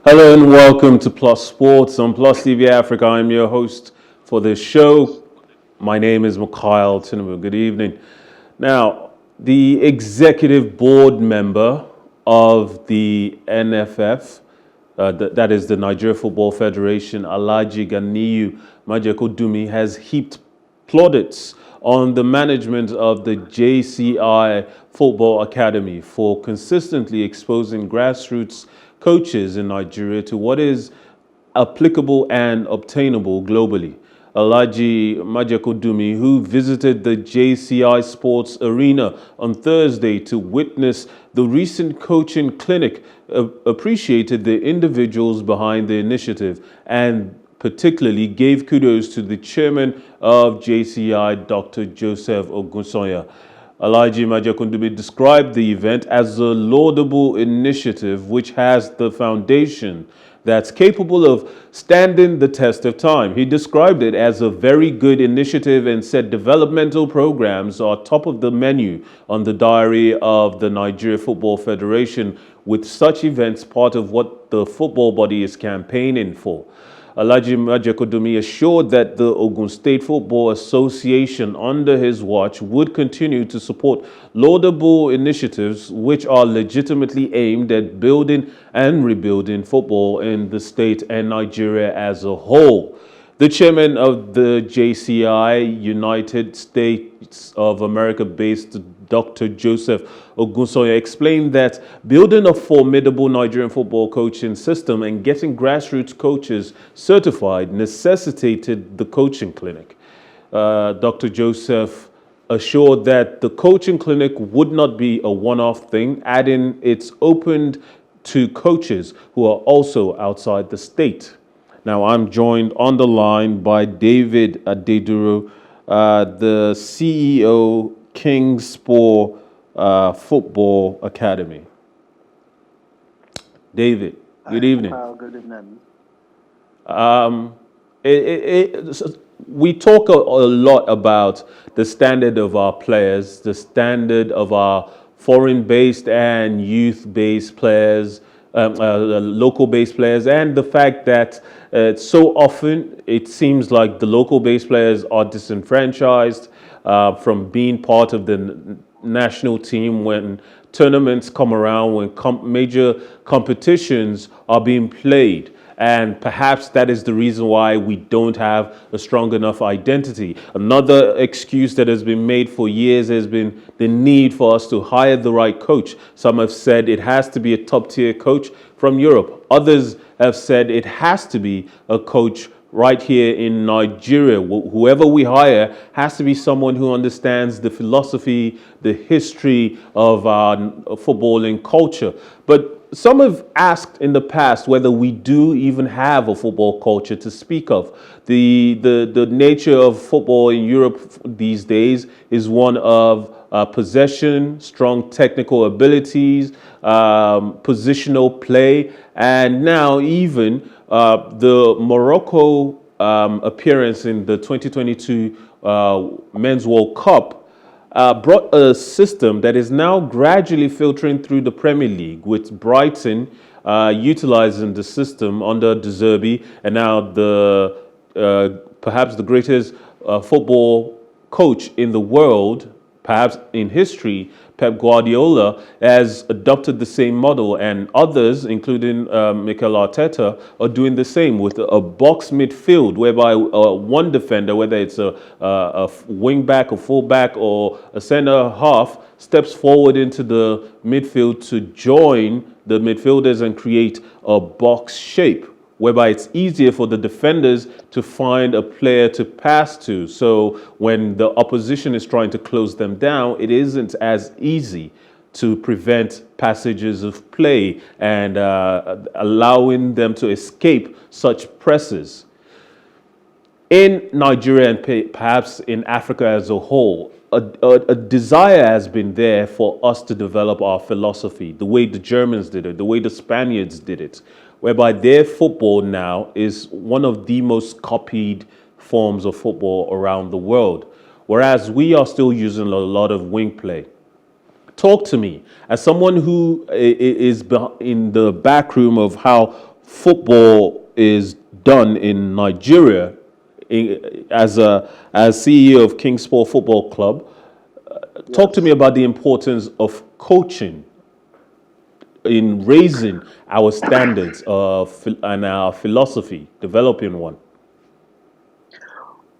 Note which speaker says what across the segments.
Speaker 1: Hello and welcome to Plus Sports on PlusTvAfrica. I'm your host for this show. My name is Mikhail Tinubu. Good evening. Now, the executive board member of the NFF, that is the Nigeria Football Federation, Alhaji Ganiyu Majekodunmi, has heaped plaudits on the management of the JCI Football Academy for consistently exposing grassroots coaches in Nigeria to what is applicable and obtainable globally. Alhaji Majekodunmi, who visited the JCI Sports Arena on Thursday to witness the recent coaching clinic, appreciated the individuals behind the initiative and particularly gave kudos to the chairman of JCI, Dr. Joseph Ogunsoya. Alhaji Majekodunmi described the event as a laudable initiative which has the foundation that's capable of standing the test of time. He described it as a very good initiative and said developmental programs are top of the menu on the diary of the Nigeria Football Federation, with such events part of what the football body is campaigning for. Alhaji Majekodunmi assured that the Ogun State Football Association under his watch would continue to support laudable initiatives which are legitimately aimed at building and rebuilding football in the state and Nigeria as a whole. The chairman of the JCI, United States of America-based Dr. Joseph Ogunsoya, explained that building a formidable Nigerian football coaching system and getting grassroots coaches certified necessitated the coaching clinic. Dr. Joseph assured that the coaching clinic would not be a one-off thing, adding it's opened to coaches who are also outside the state. Now, I'm joined on the line by David Adeduro, the CEO, Kingsport Football Academy. David, good evening.
Speaker 2: Good evening.
Speaker 1: We talk a lot about the standard of our players, the standard of our foreign-based and youth-based players, local-based players, and the fact that so often it seems like the local-based players are disenfranchised from being part of the national team when tournaments come around, when major competitions are being played. And perhaps that is the reason why we don't have a strong enough identity. Another excuse that has been made for years has been the need for us to hire the right coach. Some have said it has to be a top-tier coach from Europe. Others have said it has to be a coach right here in Nigeria. Whoever we hire has to be someone who understands the philosophy, the history of our footballing culture. But some have asked in the past whether we do even have a football culture to speak of. The nature of football in Europe these days is one of possession, strong technical abilities, positional play, and now even the Morocco appearance in the 2022 Men's World Cup brought a system that is now gradually filtering through the Premier League, with Brighton utilizing the system under De Zerbi, and now perhaps the greatest football coach in the world, perhaps in history, Pep Guardiola, has adopted the same model, and others, including Mikel Arteta, are doing the same with a box midfield, whereby one defender, whether it's a wing back, a full back, or a center half, steps forward into the midfield to join the midfielders and create a box shape, whereby it's easier for the defenders to find a player to pass to. So when the opposition is trying to close them down, it isn't as easy to prevent passages of play and allowing them to escape such presses. In Nigeria and perhaps in Africa as a whole, a desire has been there for us to develop our philosophy, the way the Germans did it, the way the Spaniards did it, whereby their football now is one of the most copied forms of football around the world, whereas we are still using a lot of wing play. Talk to me, as someone who is in the back room of how football is done in Nigeria, as CEO of Kingsport Football Club, talk to me
Speaker 2: Yes.
Speaker 1: about the importance of coaching in raising our standards and our philosophy, developing one.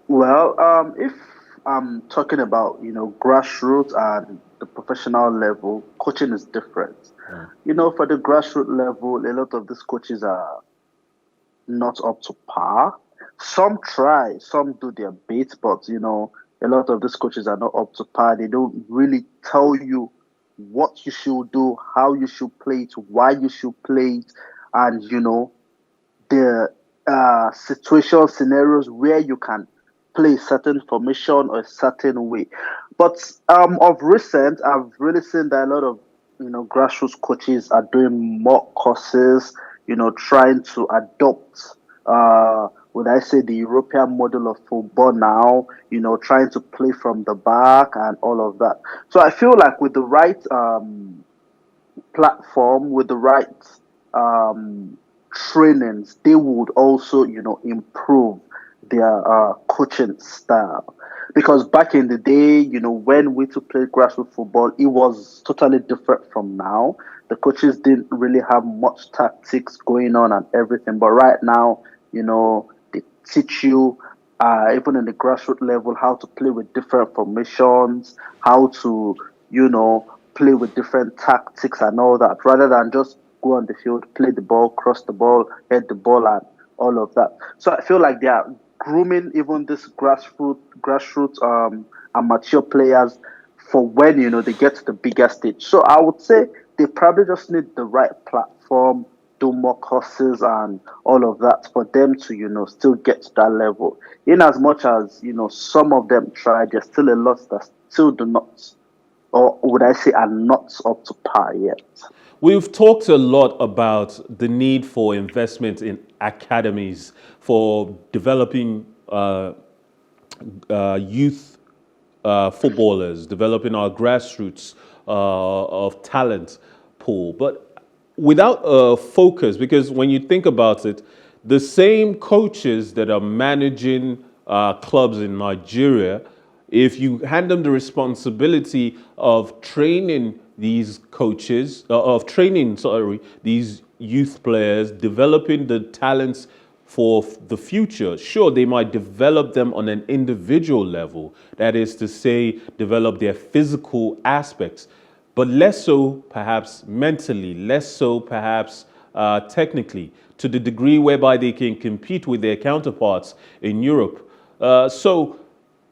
Speaker 2: Well, if I'm talking about, grassroots and the professional level, coaching is different. For the grassroots level, a lot of these coaches are not up to par. Some try, some do their bit, but a lot of these coaches are not up to par. They don't really tell you what you should do, how you should play it, why you should play it, and the situation scenarios where you can play certain formation or a certain way. But of recent, I've really seen that a lot of grassroots coaches are doing more courses, trying to adopt would I say the European model of football now, trying to play from the back and all of that. So I feel like with the right platform, with the right um, trainings, they would also, improve their coaching style. Because back in the day, when we to play grassroots football, it was totally different from now. The coaches didn't really have much tactics going on and everything. But right now, they teach you, even in the grassroots level, how to play with different formations, how to, play with different tactics and all that, rather than just go on the field, play the ball, cross the ball, head the ball, and all of that. So I feel like they are grooming even this grassroots amateur players for when they get to the bigger stage. So I would say they probably just need the right platform, do more courses and all of that for them to still get to that level. In as much as some of them try, there's still a lot that still do not, or would I say, are not up to par yet.
Speaker 1: We've talked a lot about the need for investment in academies for developing youth footballers, developing our grassroots of talent pool. But without a focus, because when you think about it, the same coaches that are managing clubs in Nigeria, if you hand them the responsibility of training these coaches, these youth players, developing the talents for the future. Sure, they might develop them on an individual level, that is to say, develop their physical aspects, but less so perhaps mentally, less so perhaps technically, to the degree whereby they can compete with their counterparts in Europe. So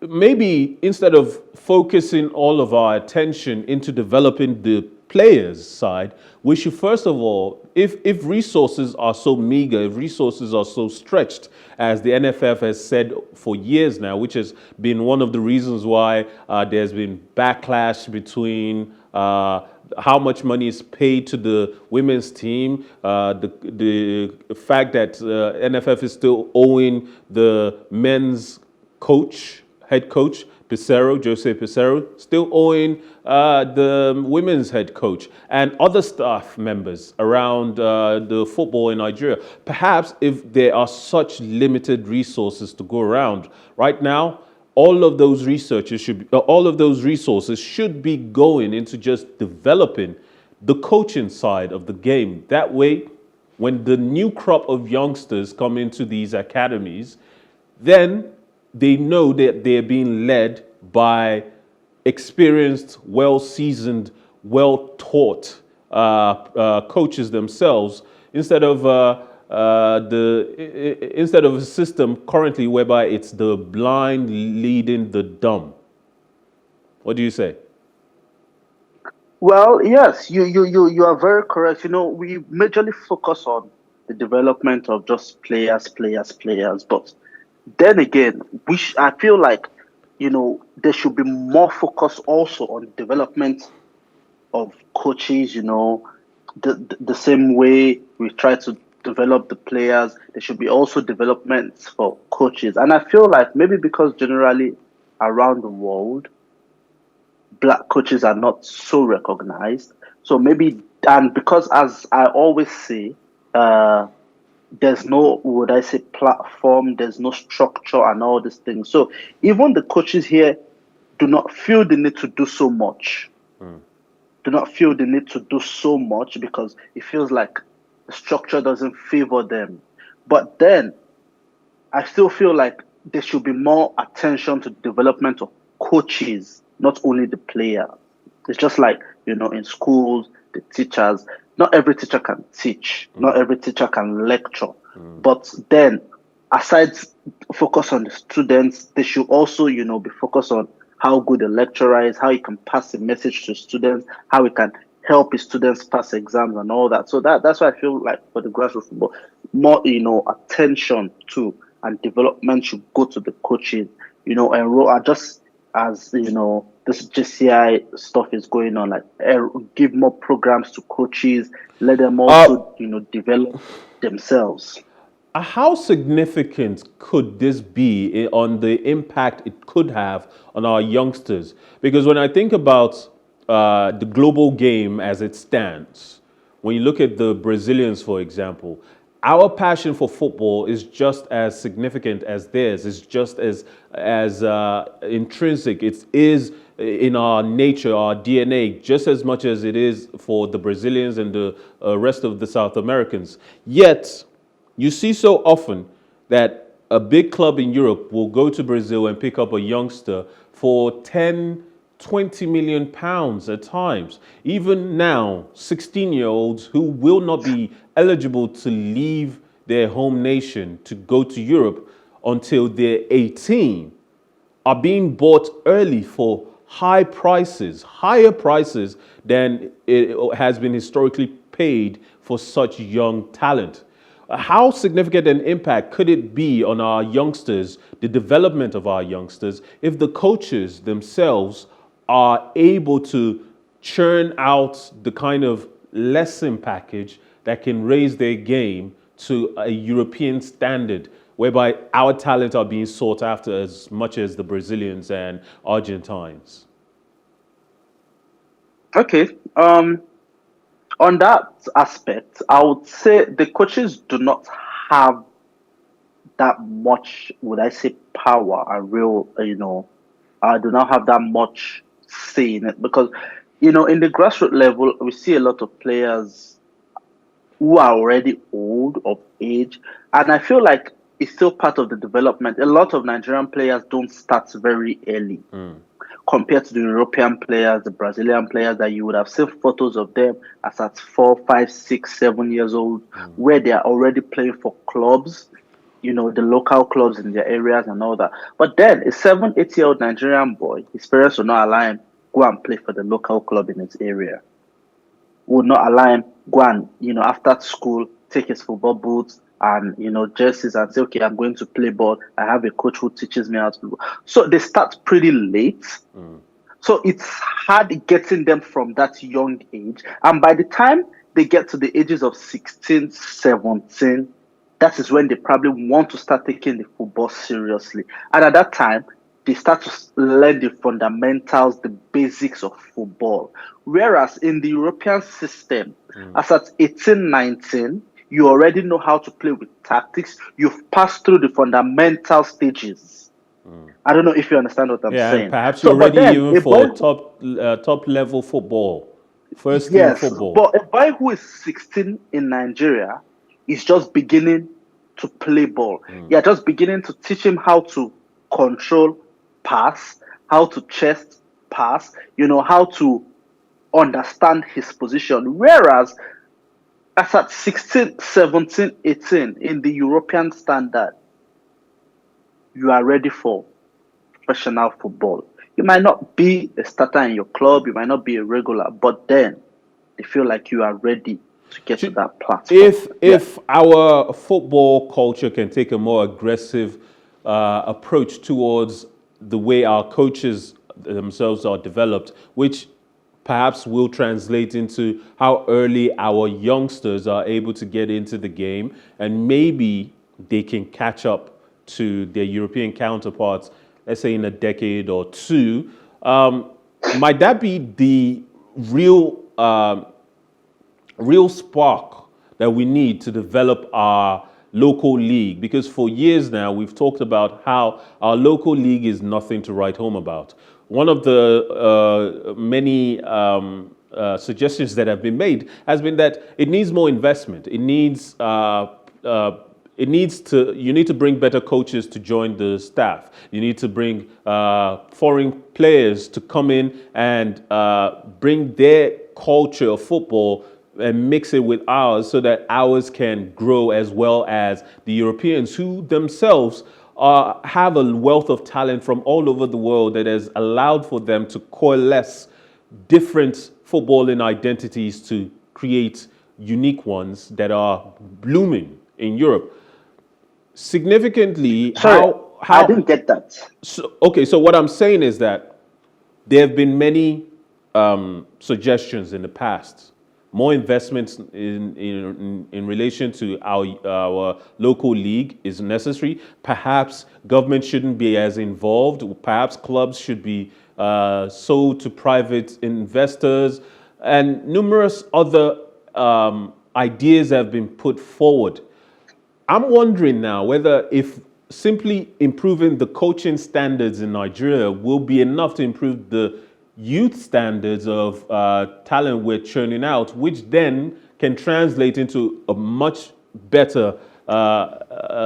Speaker 1: maybe instead of focusing all of our attention into developing the players side, we should first of all, if resources are so meager, if resources are so stretched, as the NFF has said for years now, which has been one of the reasons why there's been backlash between how much money is paid to the women's team, the fact that NFF is still owing the men's head coach, Jose Pissarro, still owing the women's head coach and other staff members around the football in Nigeria. Perhaps if there are such limited resources to go around right now, all of those resources should be going into just developing the coaching side of the game. That way, when the new crop of youngsters come into these academies, then they know that they're being led by experienced, well-seasoned, well-taught coaches themselves, instead of instead of a system currently whereby it's the blind leading the dumb. What do you say?
Speaker 2: Well, yes, you are very correct. We majorly focus on the development of just players. But then again, I feel like there should be more focus also on development of coaches. The same way we try to develop the players, there should be also developments for coaches. And I feel like maybe because generally around the world, black coaches are not so recognized. So maybe, and because as I always say, uh, there's no, would I say, platform, there's no structure and all these things. So even the coaches here do not feel the need to do so much. Do not feel the need to do so much because it feels like the structure doesn't favor them. But then I still feel like there should be more attention to the development of coaches, not only the player. It's just like, in schools, the teachers, not every teacher can teach, not every teacher can lecture. But then, aside focus on the students, they should also, be focused on how good the lecturer is, how he can pass the message to students, how he can help his students pass exams and all that. So that's why I feel like for the grassroots football, more, attention to and development should go to the coaches, and just as, this JCI stuff is going on, like give more programs to coaches, let them also, develop themselves.
Speaker 1: How significant could this be on the impact it could have on our youngsters? Because when I think about the global game as it stands, when you look at the Brazilians, for example, our passion for football is just as significant as theirs. It's just as intrinsic. It is in our nature, our DNA, just as much as it is for the Brazilians and the rest of the South Americans. Yet, you see so often that a big club in Europe will go to Brazil and pick up a youngster for 10, 20 million pounds at times. Even now, 16-year-olds who will not be eligible to leave their home nation to go to Europe until they're 18 are being bought early for high prices, higher prices than it has been historically paid for such young talent. How significant an impact could it be on our youngsters, the development of our youngsters, if the coaches themselves are able to churn out the kind of lesson package that can raise their game to a European standard, whereby our talents are being sought after as much as the Brazilians and Argentines?
Speaker 2: Okay. On that aspect, I would say the coaches do not have that much, would I say, power and real, do not have that much say in it because, in the grassroots level, we see a lot of players who are already old of age, and I feel like it's still part of the development. A lot of Nigerian players don't start very early compared to the European players, the Brazilian players that you would have seen photos of them as at 4, 5, 6, 7 years old, where they are already playing for clubs, the local clubs in their areas and all that. But then a 7, 8-year-old Nigerian boy, his parents will not allow him go and play for the local club in his area. Would not allow him go and, after school, take his football boots and, jerseys and say, okay, I'm going to play ball. I have a coach who teaches me how to play ball. So they start pretty late. So it's hard getting them from that young age. And by the time they get to the ages of 16, 17, that is when they probably want to start taking the football seriously. And at that time, they start to learn the fundamentals, the basics of football. Whereas in the European system, as at 18, 19, you already know how to play with tactics. You've passed through the fundamental stages. I don't know if you understand what I'm saying.
Speaker 1: And perhaps you're ready even for top level football, first team football.
Speaker 2: But a boy who is 16 in Nigeria is just beginning to play ball. You're just beginning to teach him how to control pass, how to chest pass, how to understand his position. Whereas as at 16, 17, 18 in the European standard, you are ready for professional football. You might not be a starter in your club, you might not be a regular, but then they feel like you are ready to get to that platform.
Speaker 1: If our football culture can take a more aggressive approach towards the way our coaches themselves are developed, which perhaps will translate into how early our youngsters are able to get into the game, and maybe they can catch up to their European counterparts, let's say in a decade or two. Might that be the real spark that we need to develop our local league? Because for years now, we've talked about how our local league is nothing to write home about. One of the many suggestions that have been made has been that it needs more investment. You need to bring better coaches to join the staff. You need to bring foreign players to come in and bring their culture of football and mix it with ours so that ours can grow as well as the Europeans, who themselves have a wealth of talent from all over the world that has allowed for them to coalesce different footballing identities to create unique ones that are blooming in Europe. Significantly,
Speaker 2: Sorry, I didn't get that.
Speaker 1: so what I'm saying is that there have been many suggestions in the past. More investments in relation to our local league is necessary. Perhaps government shouldn't be as involved. Perhaps clubs should be sold to private investors, and numerous other ideas have been put forward. I'm wondering now whether if simply improving the coaching standards in Nigeria will be enough to improve the youth standards of talent we're churning out, which then can translate into a much better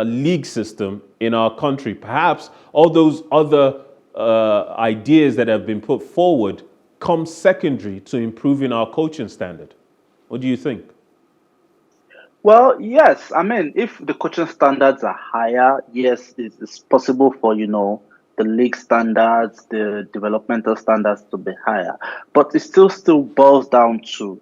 Speaker 1: league system in our country. Perhaps all those other ideas that have been put forward come secondary to improving our coaching standard. What do you think?
Speaker 2: Well, yes. I mean, if the coaching standards are higher, yes, it's possible for, the league standards, the developmental standards to be higher. But it still boils down to,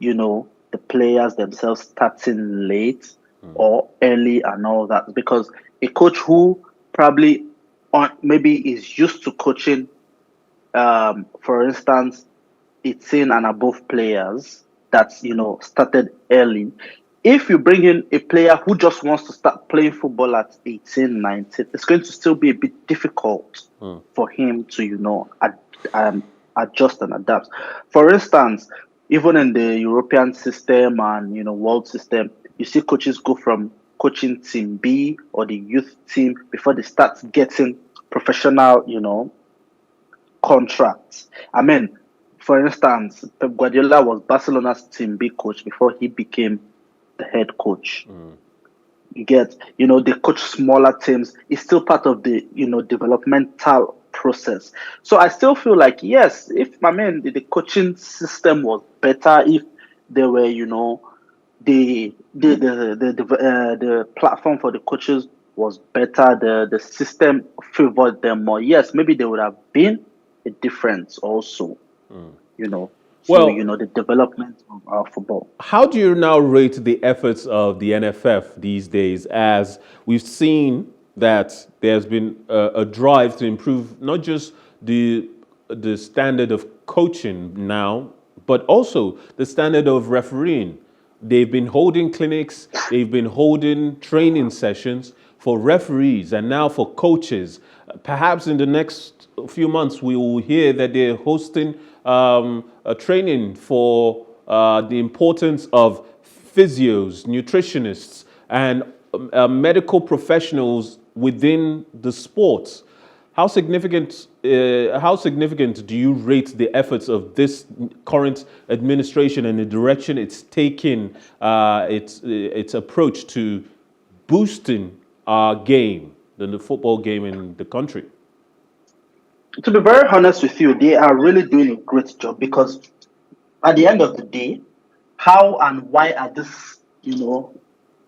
Speaker 2: the players themselves starting late or early and all that. Because a coach who probably maybe is used to coaching, for instance, 18 and above players that's, started early. If you bring in a player who just wants to start playing football at 18, 19, it's going to still be a bit difficult for him to, adjust and adapt. For instance, even in the European system and, world system, you see coaches go from coaching team B or the youth team before they start getting professional, contracts. I mean, for instance, Pep Guardiola was Barcelona's team B coach before he became the head coach. You get, they coach smaller teams. It's still part of the, developmental process. So I still feel like, yes, if the coaching system was better, if there were, the platform for the coaches was better, the system favored them more. Yes, maybe there would have been a difference also,
Speaker 1: Well,
Speaker 2: the development of our football.
Speaker 1: how do you now rate the efforts of the NFF these days, as we've seen that there's been a drive to improve not just the standard of coaching now, but also the standard of refereeing? They've been holding clinics, they've been holding training sessions for referees and now for coaches. Perhaps in the next few months, we will hear that they're hosting a training for the importance of physios, nutritionists, and medical professionals within the sports. How significant do you rate the efforts of this current administration and the direction it's taking, its approach to boosting our game, the football game in the country?
Speaker 2: To be very honest with you, they are really doing a great job because at the end of the day, how and why are this,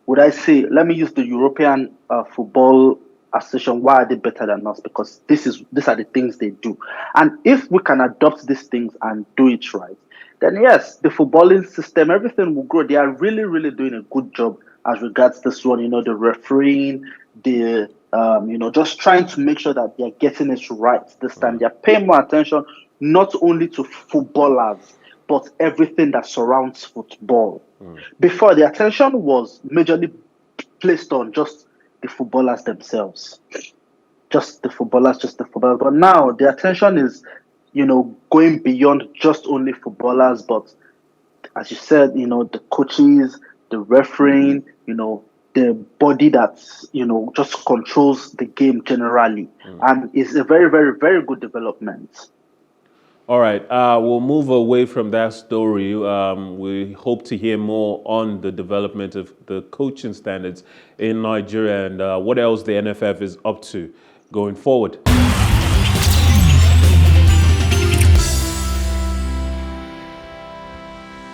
Speaker 2: would I say, let me use the European Football Association, why are they better than us? Because these are the things they do. And if we can adopt these things and do it right, then yes, the footballing system, everything will grow. They are really, really doing a good job as regards this one, the refereeing, the just trying to make sure that they're getting it right this time. They're paying more attention not only to footballers, but everything that surrounds football. Before, the attention was majorly placed on just the footballers themselves. Just the footballers. But now the attention is, going beyond just only footballers, but as you said, the coaches, the refereeing, the body that's, just controls the game generally. And it's a very, very, very good development.
Speaker 1: All right, we'll move away from that story. We hope to hear more on the development of the coaching standards in Nigeria and what else the NFF is up to going forward.